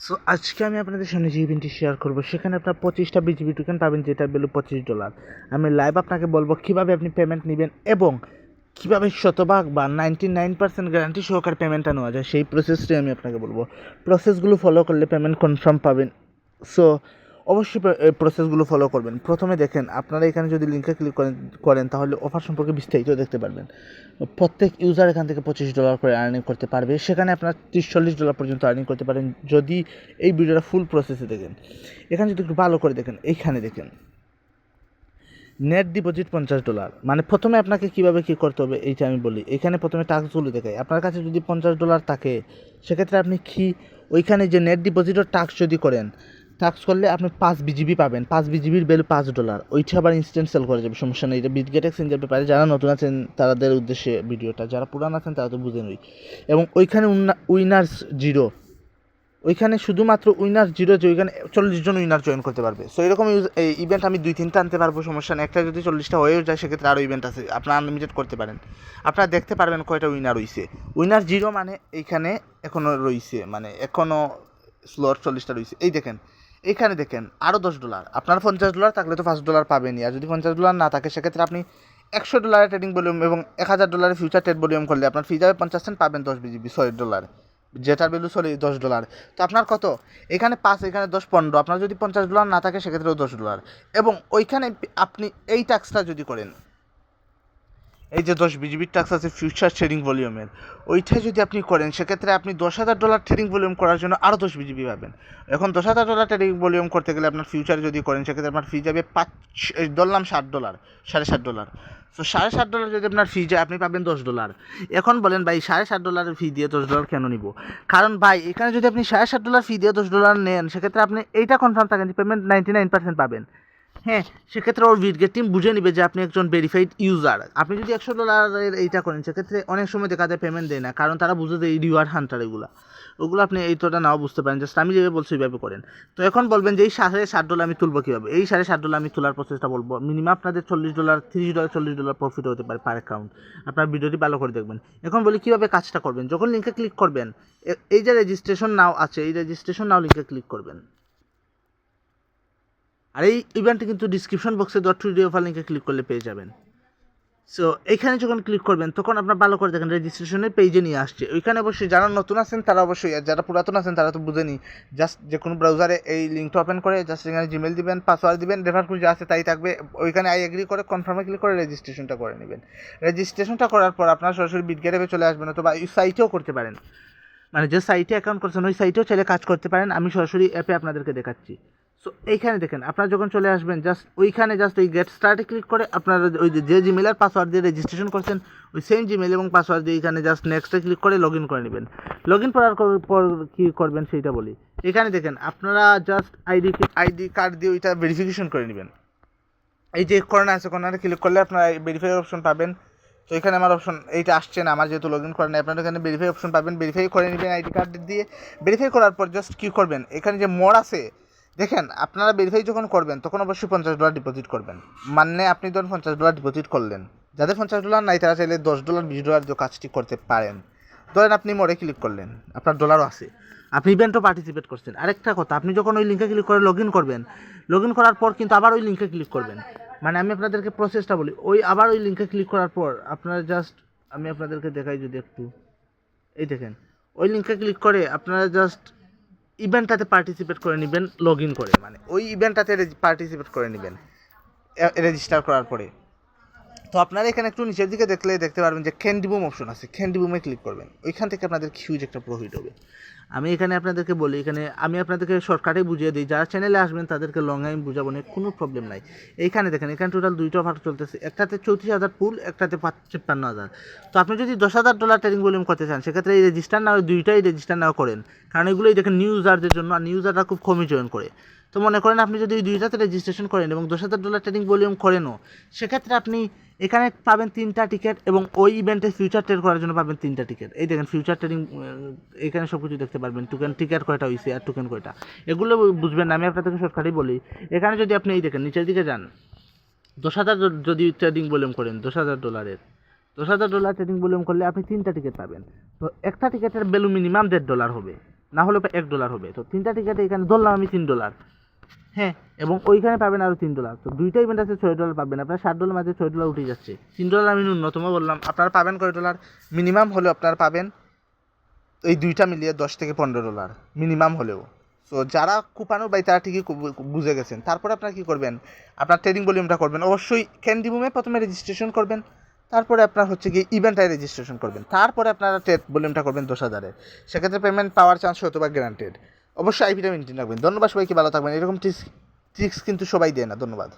So আজকে আমি আপনাদের সামনে যে ইভেন্টটি শেয়ার করবো সেখানে আপনার 25টা বিজিবি টোকেন পাবেন, যেটার ভ্যালু $25। আমি লাইভ আপনাকে বলবো কীভাবে আপনি পেমেন্ট নেবেন এবং কীভাবে শতভাগ বা 99% গ্যারান্টি সহকারে পেমেন্টটা নেওয়া যায়, সেই প্রসেসটাই আমি আপনাকে বলবো। প্রসেসগুলো ফলো করলে পেমেন্ট কনফার্ম পাবেন। সো অবশ্যই প্রসেসগুলো ফলো করবেন। প্রথমে দেখেন, আপনারা এখানে যদি লিঙ্কে ক্লিক করেন তাহলে অফার সম্পর্কে বিস্তারিত দেখতে পারবেন। প্রত্যেক ইউজার এখান থেকে $25 করে আর্নিং করতে পারবে। সেখানে আপনার $30-40 পর্যন্ত আর্নিং করতে পারেন যদি এই ভিডিওটা ফুল প্রসেসে দেখেন। এখানে যদি একটু ভালো করে দেখেন, এইখানে দেখেন নেট ডিপোজিট $50। মানে প্রথমে আপনাকে কীভাবে কী করতে হবে এইটা আমি বলি। এখানে প্রথমে টাস্কগুলো দেখাই। আপনার কাছে যদি $50 থাকে সেক্ষেত্রে আপনি ওইখানে যে নেট ডিপোজিটের টাস্ক যদি করেন, টাস্ক করলে আপনি 5 বিজিবি পাবেন। 5 বিজিবির ভ্যালু $5। ওইটা আবার ইনস্ট্যান্ট সেল করা যাবে, সমস্যা নেই। এটা বিটগেট এক্সচেঞ্জের ব্যাপারে, যারা নতুন আছেন তাদের উদ্দেশ্যে ভিডিওটা, যারা পুরান আছেন তারা তো বুঝেনই। এবং ওইখানে উইনার্স 0, ওইখানে শুধুমাত্র উইনার 0, যে ওইখানে 40 জন উইনার জয়েন করতে পারবে। সো এরকম ইভেন্ট আমি 2-3টা আনতে পারবো, সমস্যা নেই। একটা যদি 40টা হয়েও যায় সেক্ষেত্রে আরও ইভেন্ট আছে, আপনারা আনলিমিটেড করতে পারেন। আপনারা দেখতে পারবেন কয়টা উইনার রয়েছে। উইনার 0 মানে এইখানে এখনও রয়েছে, মানে এখনও স্লট 40টা রয়েছে। এই দেখেন, এইখানে দেখেন আরও $10। আপনার $50 থাকলে তো $5 পাবেনই, আর যদি $50 না থাকে সেক্ষেত্রে আপনি $100 ট্রেডিং ভলিউম এবং $1000 ফিউচার ট্রেড ভলিউম করলে আপনার ফি যাবে 50 সেন্ট, পাবেন 10 বিজিবি $100, যেটার ভ্যালু $10। তো আপনার কত, এখানে 5, এখানে 10, 15। আপনার যদি $50 না থাকে সেক্ষেত্রেও $10। এবং ওইখানে আপনি এই ট্যাক্সটা যদি করেন, এই যে 10 বিজিবির ট্যাক্স আছে ফিউচার ট্রেডিং ভলিউমের, ওইটা যদি আপনি করেন সেক্ষেত্রে আপনি $10,000 ট্রেডিং ভলিউম করার জন্য আরও 10 বিজিবি পাবেন। এখন $10,000 ট্রেডিং ভলিউম করতে গেলে আপনার ফিউচার যদি করেন সেক্ষেত্রে আপনার ফি যাবে ধরলাম $60, $7.5। তো $7.5 যদি আপনার ফি যায় আপনি পাবেন $10। এখন বলেন ভাই, $7.5 ফি দিয়ে $10 কেন নিব? কারণ ভাই এখানে যদি আপনি $7.5 ফি দিয়ে $10 নেন সেক্ষেত্রে আপনি এইটা কনফার্ম থাকেন যে পেমেন্ট 99% পাবেন। হ্যাঁ, সেক্ষেত্রে ওর বিটগেট টিম বুঝে নেবে যে আপনি একজন ভেরিফাইড ইউজার। আপনি যদি $100 এইটা করেন সেক্ষেত্রে অনেক সময় দেখা যায় পেমেন্ট দেয় না, কারণ তারা বুঝে যে এই রিওয়ার্ড হান্টার ওগুলো আপনি এইটা নাও বুঝতে পারেন। জাস্ট আমি যেভাবে বলছি ওইভাবে করেন। তো এখন বলবেন যে এই $7.5 আমি তুলবো কীভাবে? এই $7.5 আমি তোলার প্রসেসটা বলবো। মিনিমাম আপনাদের $40, $30, $40 প্রফিট হতে পারে পার অ্যাকাউন্ট। আপনার ভিডিওটি ভালো করে দেখবেন। এখন বলি কীভাবে কাজটা করবেন। যখন লিঙ্কে ক্লিক করবেন, এই যে রেজিস্ট্রেশন নাও আছে, এই রেজিস্ট্রেশন নাও লিঙ্কে ক্লিক করবেন। আর এই ইভেন্টটি কিন্তু ডিসক্রিপশন বক্সে .video ফাইল লিঙ্কে ক্লিক করলে পেয়ে যাবেন। সো এইখানে যখন ক্লিক করবেন তখন আপনার ভালো করে দেখেন রেজিস্ট্রেশনের পেজে নিয়ে আসছে। ওইখানে অবশ্যই যারা নতুন আছেন তারা অবশ্যই, আর যারা পুরাতন আছেন তারা তো বুঝেনি। জাস্ট যে কোনো ব্রাউজারে এই লিঙ্কটা ওপেন করে জাস্ট এখানে জিমেল দিবেন, পাসওয়ার্ড দিবেন, রেফার করে যা আছে তাই থাকবে। ওইখানে আই এগ্রি করে কনফার্মে ক্লিক করে রেজিস্ট্রেশনটা করে নেবেন। রেজিস্ট্রেশনটা করার পর আপনার সরাসরি বিটগেট অ্যাপে চলে আসবেন, অথবা এই সাইটেও করতে পারেন। মানে যে সাইটে অ্যাকাউন্ট করছেন ওই সাইটেও চাইলে কাজ করতে পারেন। আমি সরাসরি অ্যাপে আপনাদেরকে দেখাচ্ছি। সো এইখানে দেখেন, আপনারা যখন চলে আসবেন জাস্ট ওইখানে জাস্ট ওই গেট স্টার্টে ক্লিক করে আপনারা ওই যে জিমেল আর পাসওয়ার্ড দিয়ে রেজিস্ট্রেশন করছেন ওই সেম জিমেল এবং পাসওয়ার্ড দিয়ে এখানে জাস্ট নেক্সটে ক্লিক করে লগ ইন করে নেবেন। লগ ইন করার পর কী করবেন সেইটা বলি। এখানে দেখেন আপনারা জাস্ট আইডি কার্ড দিয়ে ওইটা ভেরিফিকেশন করে নেবেন। এই যে কর্নার আছে, কর্নারে ক্লিক করলে আপনারা ভেরিফাই অপশন পাবেন। তো এখানে আমার অপশন এইটা আসছে না, আমার যেহেতু লগ ইন করেন, আপনারা এখানে ভেরিফাই অপশন পাবেন। ভেরিফাই করে নেবেন আইডি কার্ড দিয়ে। ভেরিফাই করার পর জাস্ট কী করবেন, এখানে যে মোড আছে দেখেন, আপনারা ভেরিফাই যখন করবেন তখন অবশ্যই $50 ডিপোজিট করবেন। মানে আপনি ধরুন $50 ডিপোজিট করলেন, যাদের $50 নাই তারা চাইলে $10, $20 দিয়ে কাজটি করতে পারেন। ধরেন আপনি মোড়ে ক্লিক করলেন, আপনার ডলারও আছে, আপনি ইভেন্টও পার্টিসিপেট করছেন। আরেকটা কথা, আপনি যখন ওই লিঙ্কে ক্লিক করে লগ ইন করবেন, লগ ইন করার পর কিন্তু আবার ওই লিঙ্কে ক্লিক করবেন। মানে আমি আপনাদেরকে প্রসেসটা বলি, আবার ওই লিঙ্কে ক্লিক করার পর আপনারা জাস্ট, আমি আপনাদেরকে দেখাই যদি একটু, এই দেখেন ওই লিঙ্কে ক্লিক করে আপনারা জাস্ট ইভেন্টটাতে পার্টিসিপেট করে নেবেন লগ ইন করে। মানে ওই ইভেন্টটাতে পার্টিসিপেট করে নেবেন রেজিস্টার করার পরে। তো আপনারা এখানে একটু নিচের দিকে দেখতে পারবেন যে ক্যান্ডি বুম অপশন আছে, ক্যান্ডি বুমে ক্লিক করবেন। ওইখান থেকে আপনাদের হিউজ একটা প্রফিট হবে। আমি এখানে আপনাদেরকে বলি, এখানে আমি আপনাদেরকে শর্টকাটে বুঝিয়ে দিই, যারা চ্যানেলে আসবেন তাদেরকে লং টাইম বুঝাবো না, কোনো প্রবলেম নাই। এইখানে দেখেন, এখানে টোটাল 2টা অফার চলতেছে, একটাতে 34,000 পুল, একটাতে 56,000। তো আপনি যদি $10,000 ট্রেডিং ভলিউম করতে চান সেক্ষেত্রে এই রেজিস্টার না, দুইটাই রেজিস্টার নাও করেন, কারণ এগুলোই দেখেন নিউ ইউজারদের জন্য, আর নিউ ইউজাররা খুব কমই জয়েন করে। তো মনে করেন আপনি যদি ওই দুইটাতে রেজিস্ট্রেশন করেন এবং $10,000 ট্রেডিং ভলিউম করেনও, সেক্ষেত্রে আপনি এখানে পাবেন 3টা টিকিট এবং ওই ইভেন্টে ফিউচার ট্রেড করার জন্য পাবেন 3টা টিকিট। এই দেখেন ফিউচার ট্রেডিং, এখানে সব কিছু দেখতে পারবেন, টিকিট কয়টা হয়েছে আর টোকেন কয়টা, এগুলো বুঝবেন না, আমি আপনাদেরকে শর্টকাটেই বলি। এখানে যদি আপনি এই দেখেন নিচের দিকে যান, 10,000 যদি ট্রেডিং ভলিউম করেন $10,000 ট্রেডিং ভলিউম করলে আপনি 3টা টিকিট পাবেন। তো একটা টিকিটের ভ্যালু মিনিমাম $1.5 হবে, না হলে $1 হবে। তো 3টা টিকেটে এখানে ধরলাম আমি $3, হ্যাঁ, এবং ওইখানে পাবেন আরও $3। তো 2টা ইভেন্ট আছে $6 পাবেন, আপনার $60 মাঝে $6 উঠে যাচ্ছে। $3 আমি ন্যূনতম বললাম, আপনারা পাবেন কয় ডলার? মিনিমাম হলেও আপনারা পাবেন এই 2টা মিলিয়ে $10 থেকে $15 মিনিমাম হলেও। সো যারা কুপানো বাই তারা ঠিকই বুঝে গেছেন। তারপরে আপনারা কী করবেন, আপনার ট্রেডিং ভলিউমটা করবেন অবশ্যই ক্যান্ডি বুমে প্রথমে রেজিস্ট্রেশন করবেন, তারপরে আপনার হচ্ছে গিয়ে ইভেন্টায় রেজিস্ট্রেশন করবেন, তারপরে আপনারা ট্রেড ভলিউমটা করবেন 10,000-এর। সেক্ষেত্রে পেমেন্ট পাওয়ার চান্স শতভাগ গ্যারান্টেড। অবশ্যই আইপিটা মেনটেন রাখবেন। ধন্যবাদ সবাইকে, ভালো থাকবেন। এরকম ট্রিক্স কিন্তু সবাই দেয় না। ধন্যবাদ।